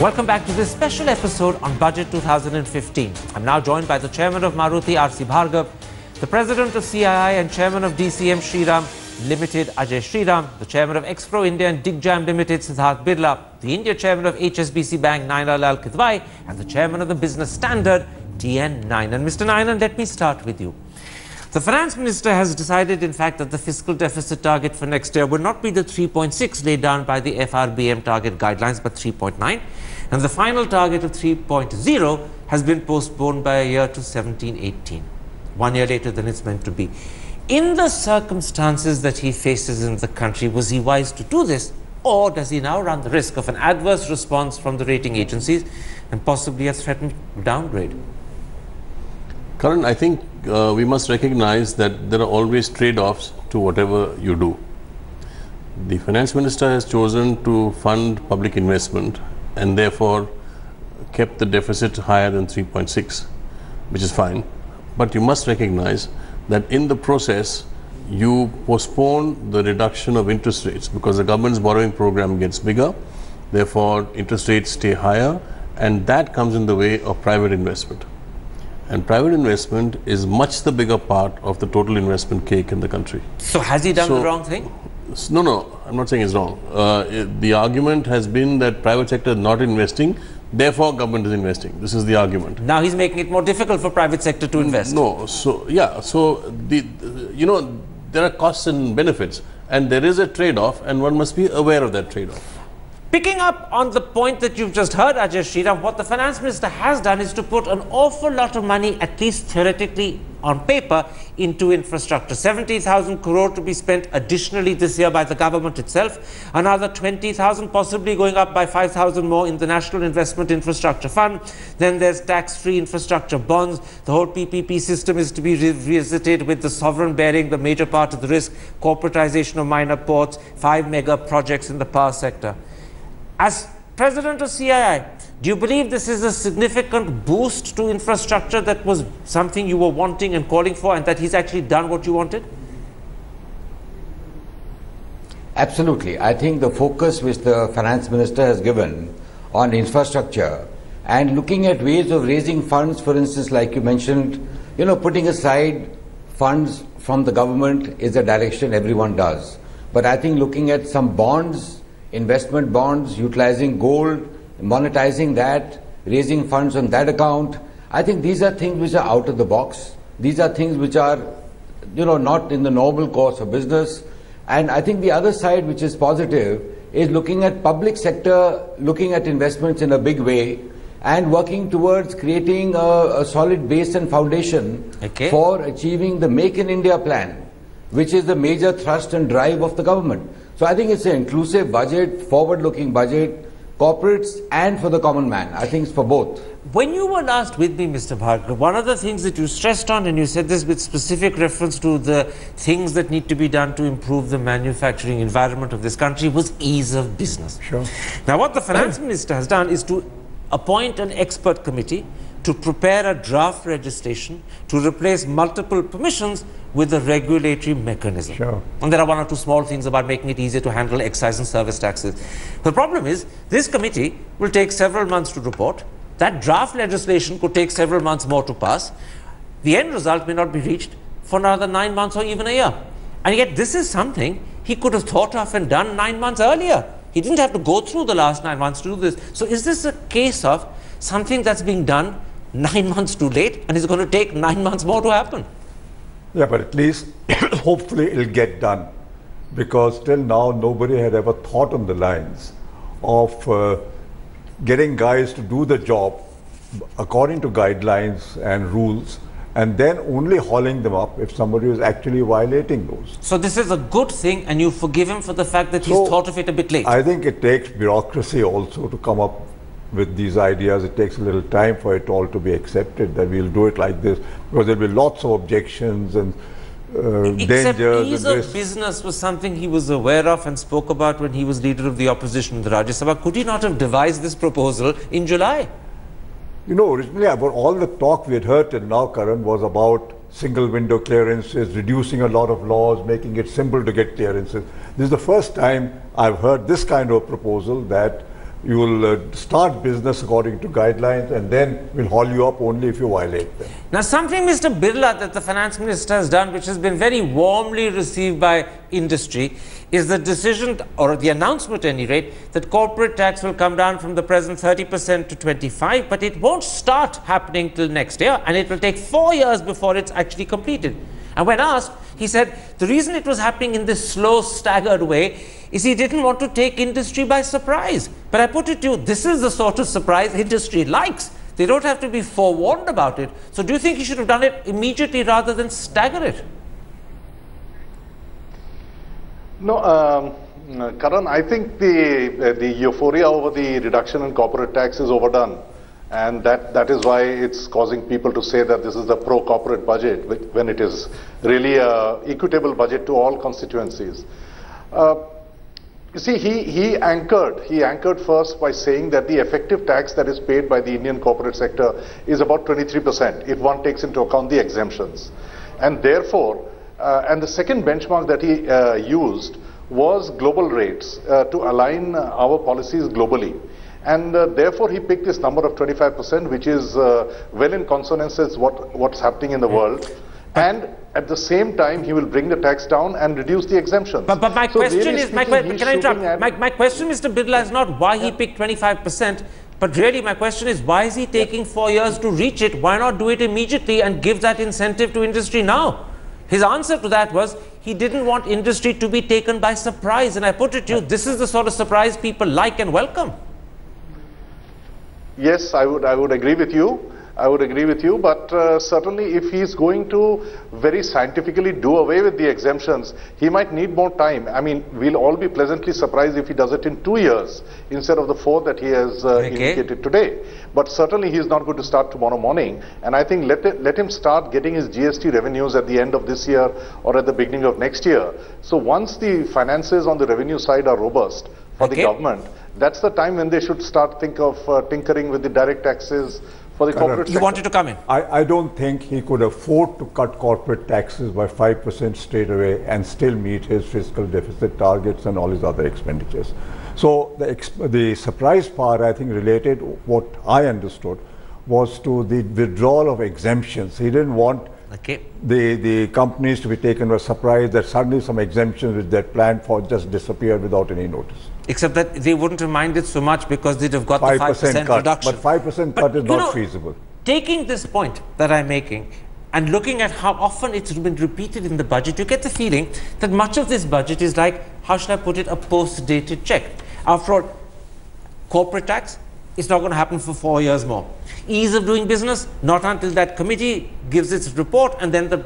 Welcome back to this special episode on Budget 2015. I'm now joined by the Chairman of Maruti, R.C. Bhargav, the President of CII and Chairman of DCM Shriram Limited, Ajay Shriram, the Chairman of Expro India and Digjam Limited, Siddharth Birla, the India Chairman of HSBC Bank, Naina Lal Kidwai, and the Chairman of the Business Standard, T.N. Nainan. Mr. Nainan, let me start with you. The Finance Minister has decided, in fact, that the fiscal deficit target for next year will not be the 3.6 laid down by the FRBM target guidelines, but 3.9. And the final target of 3.0 has been postponed by a year to 17-18, 1 year later than it's meant to be. In the circumstances that he faces in the country, was he wise to do this? Or does he now run the risk of an adverse response from the rating agencies and possibly a threatened downgrade? Karan, I think we must recognize that there are always trade-offs to whatever you do. The Finance Minister has chosen to fund public investment and therefore kept the deficit higher than 3.6, which is fine. But you must recognize that in the process, you postpone the reduction of interest rates because the government's borrowing program gets bigger, therefore interest rates stay higher, and that comes in the way of private investment. And private investment is much the bigger part of the total investment cake in the country. So has he done the wrong thing? No, I'm not saying it's wrong. The argument has been that private sector is not investing, therefore government is investing. This is the argument. Now he's making it more difficult for private sector to invest. No, so yeah, so you know, there are costs and benefits, and there is a trade-off, and one must be aware of that trade-off. Picking up on the point that you've just heard, Ajay Shriram, what the Finance Minister has done is to put an awful lot of money, at least theoretically on paper, into infrastructure. 70,000 crore to be spent additionally this year by the government itself. Another 20,000 possibly going up by 5,000 more in the National Investment Infrastructure Fund. Then there's tax-free infrastructure bonds. The whole PPP system is to be revisited with the sovereign bearing the major part of the risk, corporatization of minor ports, 5 mega projects in the power sector. As President of CII, do you believe this is a significant boost to infrastructure that was something you were wanting and calling for, and that he's actually done what you wanted? Absolutely. I think the focus which the Finance Minister has given on infrastructure and looking at ways of raising funds, for instance, like you mentioned, you know, putting aside funds from the government is a direction everyone does. But I think looking at some bonds, investment bonds, utilizing gold, monetizing that, raising funds on that account, I think these are things which are out of the box. These are things which are, you know, not in the normal course of business. And I think the other side which is positive is looking at public sector, looking at investments in a big way and working towards creating a solid base and foundation for achieving the Make in India plan, which is the major thrust and drive of the government. So I think it's an inclusive budget, forward-looking budget, corporates and for the common man. I think it's for both. When you were last with me, Mr. Bhargav, one of the things that you stressed on, and you said this with specific reference to the things that need to be done to improve the manufacturing environment of this country, was ease of business. Sure. Now, what the Finance Minister has done is to appoint an expert committee to prepare a draft legislation to replace multiple permissions with a regulatory mechanism. Sure. And there are one or two small things about making it easier to handle excise and service taxes. The problem is, this committee will take several months to report. That draft legislation could take several months more to pass. The end result may not be reached for another 9 months or even a year. And yet this is something he could have thought of and done 9 months earlier. He didn't have to go through the last 9 months to do this. So is this a case of something that's being done 9 months too late and is going to take 9 months more to happen? Yeah, but at least hopefully it'll get done, because till now nobody had ever thought on the lines of getting guys to do the job according to guidelines and rules and then only hauling them up if somebody is actually violating those. So this is a good thing and you forgive him for the fact that he's thought of it a bit late? I think it takes bureaucracy also to come up with these ideas. It takes a little time for it all to be accepted that we'll do it like this, because there'll be lots of objections and Except dangers ease and of business was something he was aware of and spoke about when he was leader of the opposition in the Rajya Sabha. Could he not have devised this proposal in July? You know, originally about all the talk we had heard till now, Karan, was about single window clearances, reducing a lot of laws, making it simple to get clearances. This is the first time I've heard this kind of proposal that You will start business according to guidelines, and then we'll haul you up only if you violate them. Now, something, Mr. Birla, that the Finance Minister has done, which has been very warmly received by industry, is the decision, or the announcement at any rate, that corporate tax will come down from the present 30% to 25%, but it won't start happening till next year, and it will take 4 years before it's actually completed. And when asked, he said the reason it was happening in this slow, staggered way is he didn't want to take industry by surprise. But I put it to you, this is the sort of surprise industry likes. They don't have to be forewarned about it. So do you think he should have done it immediately rather than stagger it? No, Karan, I think the euphoria over the reduction in corporate tax is overdone. And that is why it's causing people to say that this is the pro-corporate budget, when it is really an equitable budget to all constituencies. You see, he anchored first by saying that the effective tax that is paid by the Indian corporate sector is about 23% if one takes into account the exemptions. And therefore, and the second benchmark that he used was global rates to align our policies globally. And therefore, he picked this number of 25%, which is well in consonance with what's happening in the world. And at the same time, he will bring the tax down and reduce the exemptions. But my question is, can I interrupt? My question, Mr. Birla, is not why he picked 25%, but really my question is, why is he taking 4 years to reach it? Why not do it immediately and give that incentive to industry now? His answer to that was he didn't want industry to be taken by surprise. And I put it to you, this is the sort of surprise people like and welcome. Yes, I would agree with you. I would agree with you, but certainly if he's going to very scientifically do away with the exemptions, he might need more time. I mean, we'll all be pleasantly surprised if he does it in 2 years instead of the 4 that he has indicated today. But certainly he's not going to start tomorrow morning, and I think let him start getting his GST revenues at the end of this year or at the beginning of next year. So once the finances on the revenue side are robust for the government, that's the time when they should start tinkering with the direct taxes for the corporate sector. You wanted to come in? I don't think he could afford to cut corporate taxes by 5% straight away and still meet his fiscal deficit targets and all his other expenditures. So the surprise part, I think, related, what I understood, was to the withdrawal of exemptions. He didn't want the companies to be taken by surprise that suddenly some exemptions which they had planned for just disappeared without any notice. Except that they wouldn't have minded so much because they'd have got the 5% cut, reduction. But 5% cut is not feasible. Taking this point that I'm making and looking at how often it's been repeated in the budget, you get the feeling that much of this budget is like, how should I put it, a post-dated check. After all, corporate tax, it's not going to happen for 4 years more. Ease of doing business, not until that committee gives its report and then the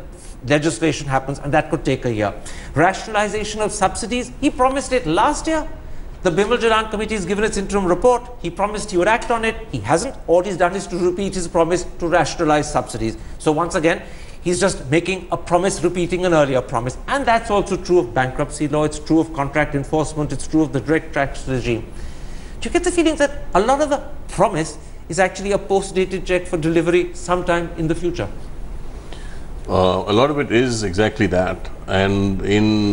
legislation happens, and that could take a year. Rationalization of subsidies, he promised it last year. The Bimal Jalan committee has given its interim report. He promised he would act on it. He hasn't. All he's done is to repeat his promise to rationalize subsidies. So once again, he's just making a promise, repeating an earlier promise. And that's also true of bankruptcy law. It's true of contract enforcement. It's true of the direct tax regime. Do you get the feeling that a lot of the promise is actually a post-dated check for delivery sometime in the future? A lot of it is exactly that, and in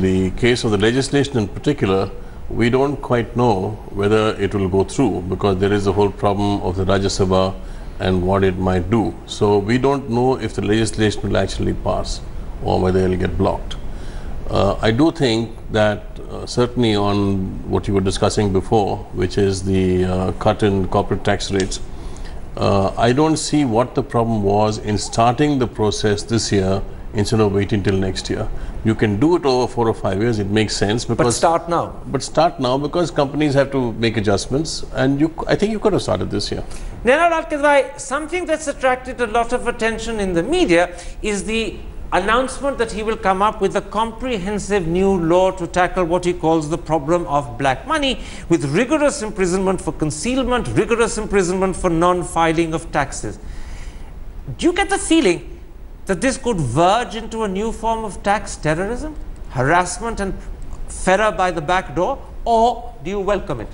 the case of the legislation in particular, we don't quite know whether it will go through, because there is the whole problem of the Rajya Sabha and what it might do. So we don't know if the legislation will actually pass or whether it will get blocked. I do think that certainly on what you were discussing before, which is the cut in corporate tax rates, I don't see what the problem was in starting the process this year instead of waiting till next year. You can do it over 4 or 5 years, it makes sense. Because, but start now. But start now, because companies have to make adjustments, and I think you could have started this year. Something that's attracted a lot of attention in the media is the announcement that he will come up with a comprehensive new law to tackle what he calls the problem of black money, with rigorous imprisonment for concealment, rigorous imprisonment for non-filing of taxes. Do you get the feeling that this could verge into a new form of tax terrorism, harassment and terror by the back door, or do you welcome it?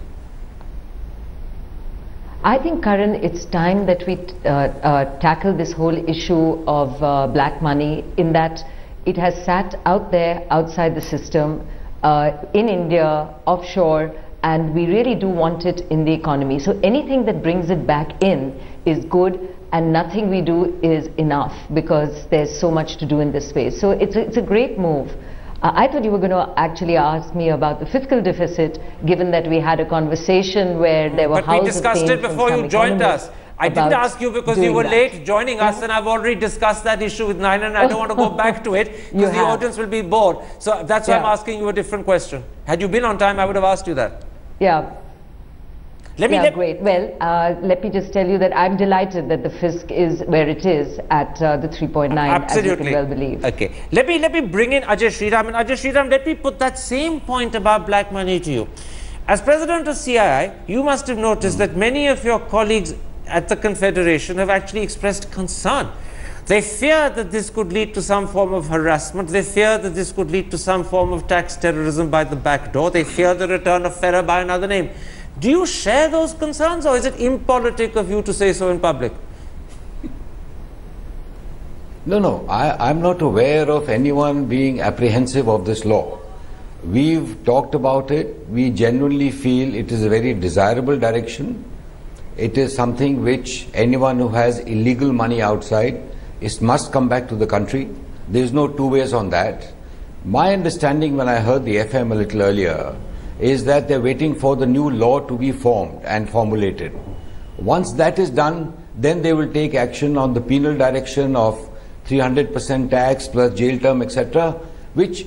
I think, Karan, it's time that we tackle this whole issue of black money, in that it has sat out there outside the system, in India, offshore, and we really do want it in the economy. So anything that brings it back in is good, and nothing we do is enough, because there's so much to do in this space. So it's a great move. I thought you were going to actually ask me about the fiscal deficit, given that we had a conversation where there were But we discussed it before you joined us. I didn't ask you because you were late joining us, and I've already discussed that issue with Nainan, and I don't want to go back to it because the audience will be bored. So that's why I'm asking you a different question. Had you been on time, I would have asked you that. Yeah. Great. Well, let me just tell you that I'm delighted that the fisc is where it is at the 3.9, as you can well believe. Okay. Let me bring in Ajay Sriram. And Ajay Sriram, let me put that same point about black money to you. As president of CII, you must have noticed that many of your colleagues at the Confederation have actually expressed concern. They fear that this could lead to some form of harassment. They fear that this could lead to some form of tax terrorism by the back door. They fear the return of FERA by another name. Do you share those concerns, or is it impolitic of you to say so in public? No, I'm not aware of anyone being apprehensive of this law. We've talked about it. We genuinely feel it is a very desirable direction. It is something which anyone who has illegal money outside must come back to the country. There's no two ways on that. My understanding, when I heard the FM a little earlier, is that they're waiting for the new law to be formed and formulated. Once that is done, then they will take action on the penal direction of 300% tax plus jail term, etc., which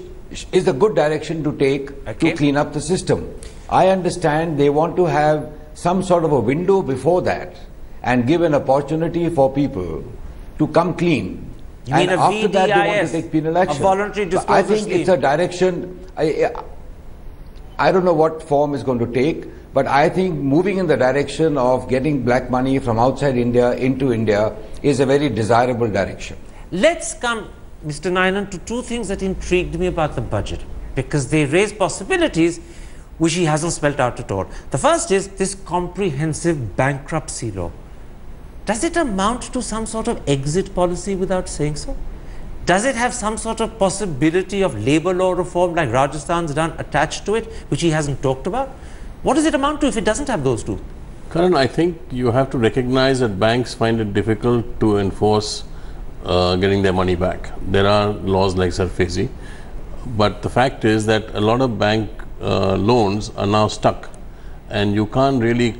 is a good direction to take to clean up the system. I understand they want to have some sort of a window before that and give an opportunity for people to come clean. You and mean a after VDIS, that they want to take penal action. A voluntary disclosure I think scheme. it's a direction, I don't know what form it's going to take, but I think moving in the direction of getting black money from outside India into India is a very desirable direction. Let's come, Mr. Nainan, to two things that intrigued me about the budget, because they raise possibilities which he hasn't spelled out at all. The first is this comprehensive bankruptcy law. Does it amount to some sort of exit policy without saying so? Does it have some sort of possibility of labor law reform like Rajasthan's done attached to it, which he hasn't talked about? What does it amount to if it doesn't have those two? Karan, I think you have to recognize that banks find it difficult to enforce getting their money back. There are laws like Sarfezi, but the fact is that a lot of bank loans are now stuck, and you can't really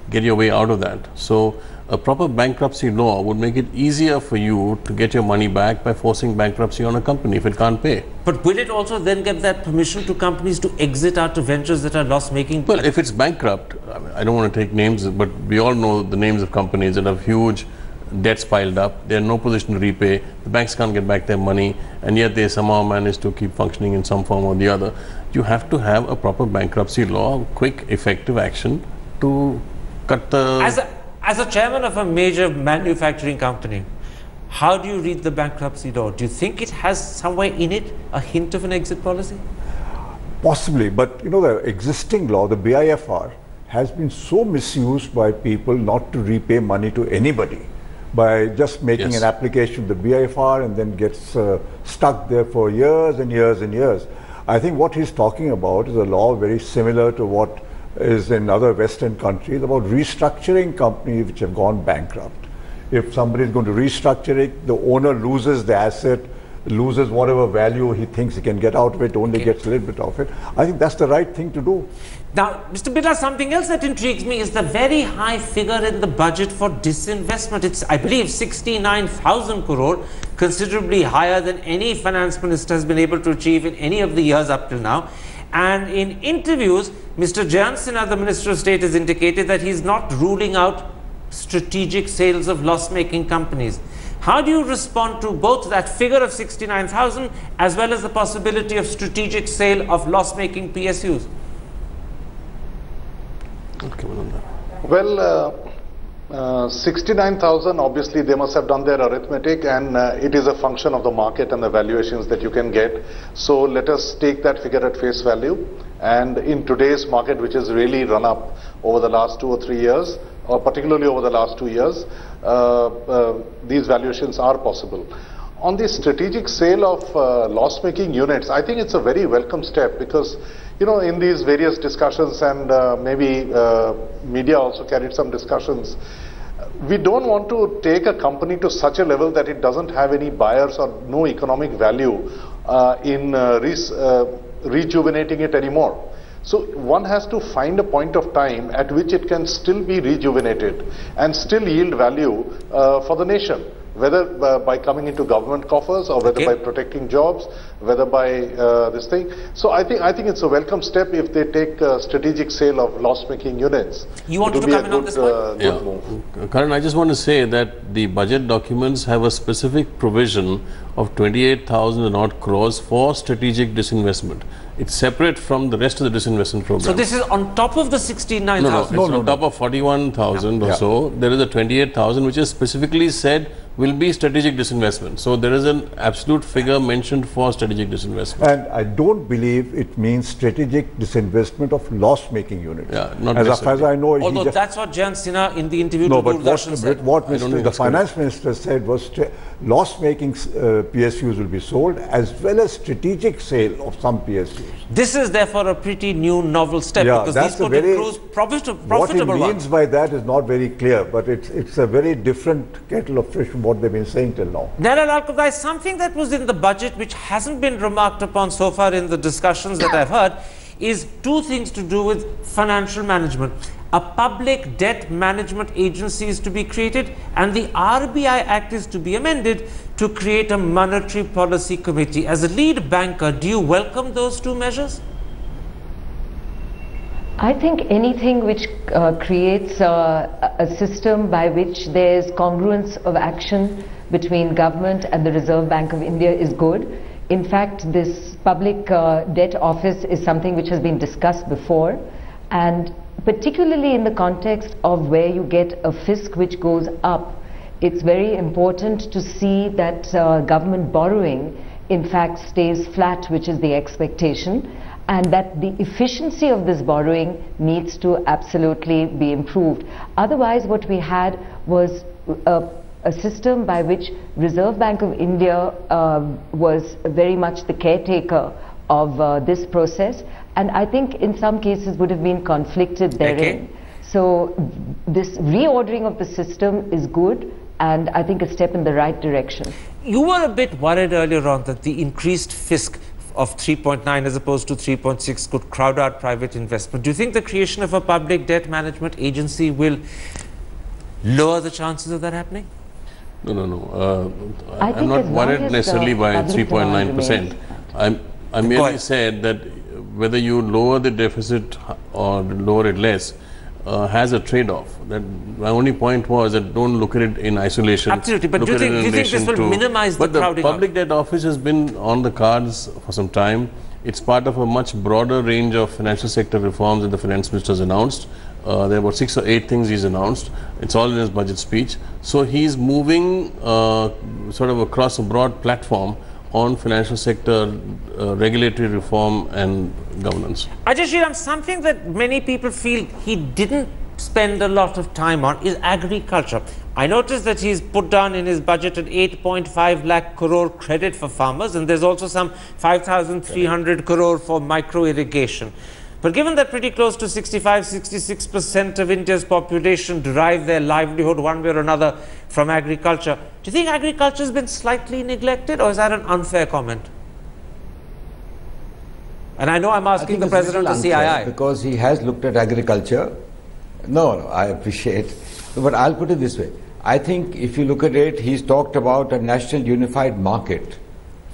get your way out of that. So a proper bankruptcy law would make it easier for you to get your money back by forcing bankruptcy on a company if it can't pay. But will it also then give that permission to companies to exit out of ventures that are loss-making? Well, if it's bankrupt, I don't want to take names, but we all know the names of companies that have huge debts piled up. They're in no position to repay. The banks can't get back their money, and yet they somehow manage to keep functioning in some form or the other. You have to have a proper bankruptcy law, quick, effective action to cut the... As a chairman of a major manufacturing company, how do you read the bankruptcy law? Do you think it has somewhere in it a hint of an exit policy? Possibly, but you know, the existing law, the BIFR, has been so misused by people not to repay money to anybody by just making an application to the BIFR and then gets stuck there for years and years and years. I think what he's talking about is a law very similar to what is in other Western countries about restructuring companies which have gone bankrupt. If somebody is going to restructure it, the owner loses the asset, loses whatever value he thinks he can get out of it, only gets a little bit of it. I think that's the right thing to do. Now, Mr. Birla, something else that intrigues me is the very high figure in the budget for disinvestment. It's, I believe, 69,000 crore, considerably higher than any finance minister has been able to achieve in any of the years up till now. And in interviews, Mr. Jayant Sinha, the Minister of State, has indicated that he's not ruling out strategic sales of loss-making companies. How do you respond to both that figure of 69,000 as well as the possibility of strategic sale of loss-making PSUs? Well, 69,000, obviously they must have done their arithmetic, and it is a function of the market and the valuations that you can get. So let us take that figure at face value. And in today's market, which has really run up over the last 2 or 3 years, or particularly over the last 2 years, these valuations are possible. On the strategic sale of loss-making units, I think it's a very welcome step because, you know, in these various discussions and maybe media also carried some discussions, we don't want to take a company to such a level that it doesn't have any buyers or no economic value in rejuvenating it anymore. So one has to find a point of time at which it can still be rejuvenated and still yield value for the nation, whether by coming into government coffers or whether by protecting jobs, whether by this thing. So I think it's a welcome step if they take a strategic sale of loss-making units. You want to come in on this point? Karan, I just want to say that the budget documents have a specific provision of 28,000 odd crores for strategic disinvestment. It's separate from the rest of the disinvestment program. So this is on top of the 69,000? No, on top of 41,000 or so. There is a 28,000 which is specifically said will be strategic disinvestment. So there is an absolute figure mentioned for strategic disinvestment. And I don't believe it means strategic disinvestment of loss-making units. Yeah, not as far as I know, although that's what Jayant Sinha in the interview to Doordarshan said. What the finance minister said was loss-making PSUs will be sold as well as strategic sale of some PSUs. This is therefore a pretty new novel step because these could include profitable What he means by that is not very clear, but it's a very different kettle of fish from what they've been saying till now. There is something that was in the budget which hasn't been remarked upon so far in the discussions that I've heard is two things to do with financial management. A public debt management agency is to be created and the RBI Act is to be amended to create a monetary policy committee. As a lead banker, do you welcome those two measures? I think anything which creates a system by which there's congruence of action between government and the Reserve Bank of India is good. In fact, this public debt office is something which has been discussed before, and particularly in the context of where you get a fisc which goes up, it's very important to see that government borrowing in fact stays flat, which is the expectation, and that the efficiency of this borrowing needs to absolutely be improved. Otherwise, what we had was a system by which Reserve Bank of India was very much the caretaker of this process, and I think in some cases would have been conflicted therein. So this reordering of the system is good and I think a step in the right direction. You were a bit worried earlier on that the increased fisc of 3.9 as opposed to 3.6 could crowd out private investment. Do you think the creation of a public debt management agency will lower the chances of that happening? No. I'm not worried necessarily by 3.9%. I merely said that whether you lower the deficit or lower it less has a trade-off. That my only point was that don't look at it in isolation. Absolutely, but do you think this will minimize the crowding out? But the public debt office has been on the cards for some time. It's part of a much broader range of financial sector reforms that the finance minister has announced. There are about 6 or 8 things he's announced. It's all in his budget speech. So he's moving sort of across a broad platform on financial sector regulatory reform and governance. Ajay Shriram, something that many people feel he didn't spend a lot of time on is agriculture. I noticed that he's put down in his budget an 8.5 lakh crore credit for farmers, and there's also some 5,300 crore for micro irrigation. But given that pretty close to 65–66% of India's population derive their livelihood one way or another from agriculture, do you think agriculture has been slightly neglected, or is that an unfair comment? And I know I'm asking the President of CII. Because he has looked at agriculture. No, I appreciate. But I'll put it this way. I think if you look at it, he's talked about a national unified market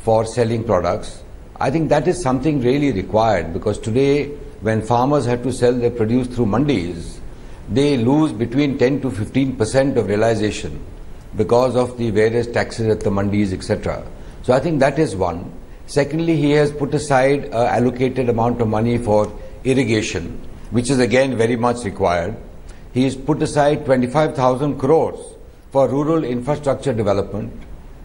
for selling products. I think that is something really required, because today when farmers have to sell their produce through mandis, they lose between 10 to 15% of realization because of the various taxes at the mandis, etc. So I think that is one. Secondly, he has put aside allocated amount of money for irrigation, which is again very much required. He has put aside 25,000 crores for rural infrastructure development,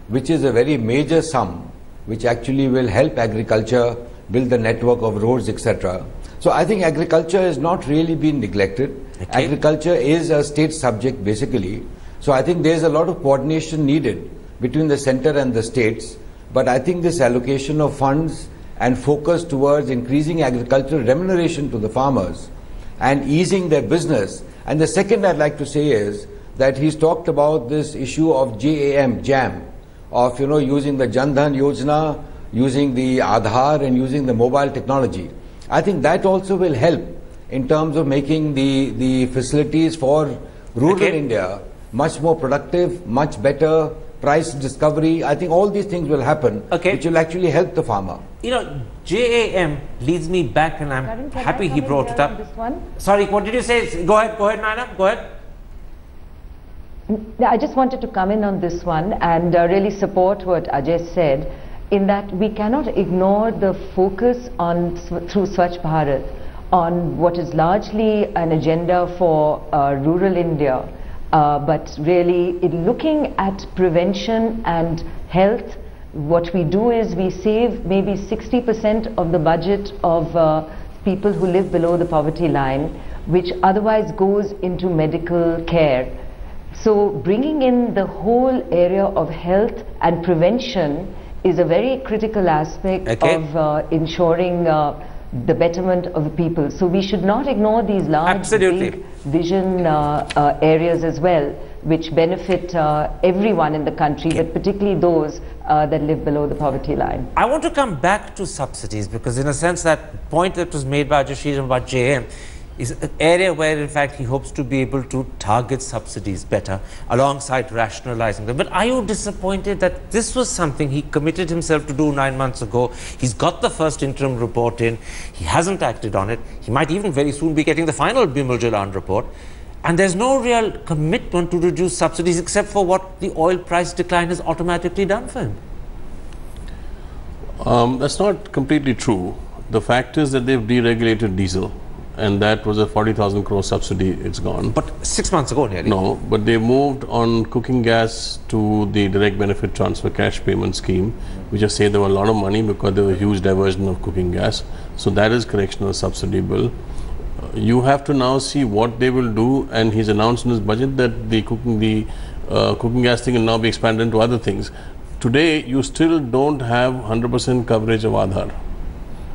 which is a very major sum, which actually will help agriculture build the network of roads, etc. So I think agriculture has not really been neglected. Agriculture is a state subject basically. So I think there is a lot of coordination needed between the center and the states. But I think this allocation of funds and focus towards increasing agricultural remuneration to the farmers and easing their business. And the second I'd like to say is that he's talked about this issue of JAM, of using the Jan Dhan Yojana, using the Aadhaar and using the mobile technology. I think that also will help in terms of making the facilities for rural India much more productive, much better, price discovery. I think all these things will happen, which will actually help the farmer. JAM leads me back, and I'm happy he brought it up. Sorry, what did you say? Go ahead, Naina, go ahead. I just wanted to come in on this one and really support what Ajay said, in that we cannot ignore the focus on through Swachh Bharat on what is largely an agenda for rural India, but really looking at prevention and health. What we do is we save maybe 60% of the budget of people who live below the poverty line, which otherwise goes into medical care. So bringing in the whole area of health and prevention is a very critical aspect of ensuring the betterment of the people. So we should not ignore these large big vision areas as well, which benefit everyone in the country, but particularly those that live below the poverty line. I want to come back to subsidies, because in a sense that point that was made by Ajay about JM is an area where in fact he hopes to be able to target subsidies better alongside rationalizing them. But are you disappointed that this was something he committed himself to do 9 months ago? He's got the first interim report in, he hasn't acted on it, he might even very soon be getting the final Bimal Jalan report, and there's no real commitment to reduce subsidies except for what the oil price decline has automatically done for him. That's not completely true. The fact is that they've deregulated diesel, and that was a 40,000 crore subsidy. It's gone. But 6 months ago nearly. No, but they moved on cooking gas to the direct benefit transfer cash payment scheme, which has saved them a lot of money because there was a huge diversion of cooking gas. So that is correctional subsidy bill. You have to now see what they will do, and he's announced in his budget that the cooking gas thing will now be expanded into other things. Today, you still don't have 100% coverage of Aadhaar.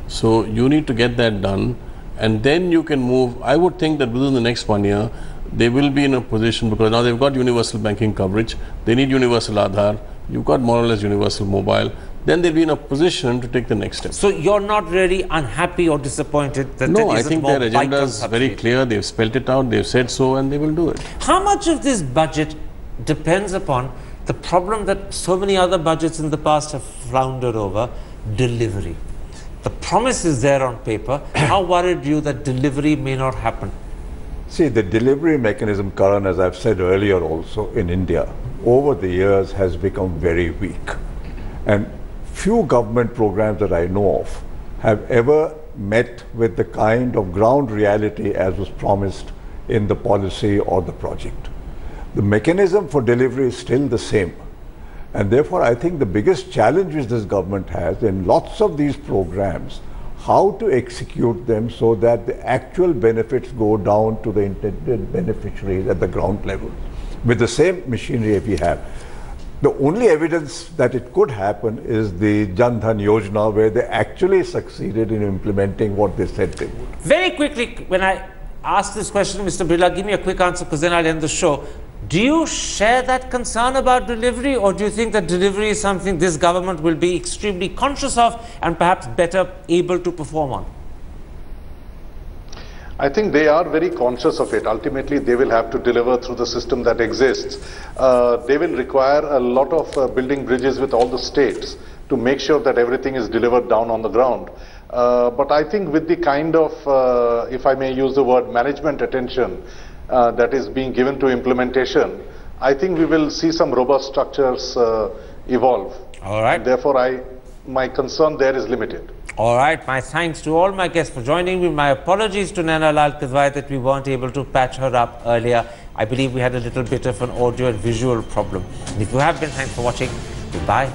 So you need to get that done. And then you can move. I would think that within the next 1 year, they will be in a position, because now they've got universal banking coverage, they need universal Aadhaar, you've got more or less universal mobile, then they'll be in a position to take the next step. So you're not really unhappy or disappointed that no, I think their agenda is very clear, they've spelled it out, they've said so, and they will do it. How much of this budget depends upon the problem that so many other budgets in the past have floundered over, delivery? The promise is there on paper. How worried are you that delivery may not happen? See, the delivery mechanism, Karan, as I've said earlier also, in India, over the years has become very weak. And few government programs that I know of have ever met with the kind of ground reality as was promised in the policy or the project. The mechanism for delivery is still the same. And therefore, I think the biggest challenge which this government has in lots of these programs, how to execute them so that the actual benefits go down to the intended beneficiaries at the ground level with the same machinery we have. The only evidence that it could happen is the Jan Dhan Yojana, where they actually succeeded in implementing what they said they would. Very quickly, when I ask this question, Mr. Birla, give me a quick answer, because then I'll end the show. Do you share that concern about delivery, or do you think that delivery is something this government will be extremely conscious of and perhaps better able to perform on? I think they are very conscious of it. Ultimately, they will have to deliver through the system that exists. They will require a lot of building bridges with all the states to make sure that everything is delivered down on the ground. But I think with the kind of, if I may use the word, management attention that is being given to implementation, I think we will see some robust structures evolve. All right. Therefore, my concern there is limited. All right. My thanks to all my guests for joining me. My apologies to Naina Lal Kidwai that we weren't able to patch her up earlier. I believe we had a little bit of an audio and visual problem. And if you have been, thanks for watching. Goodbye.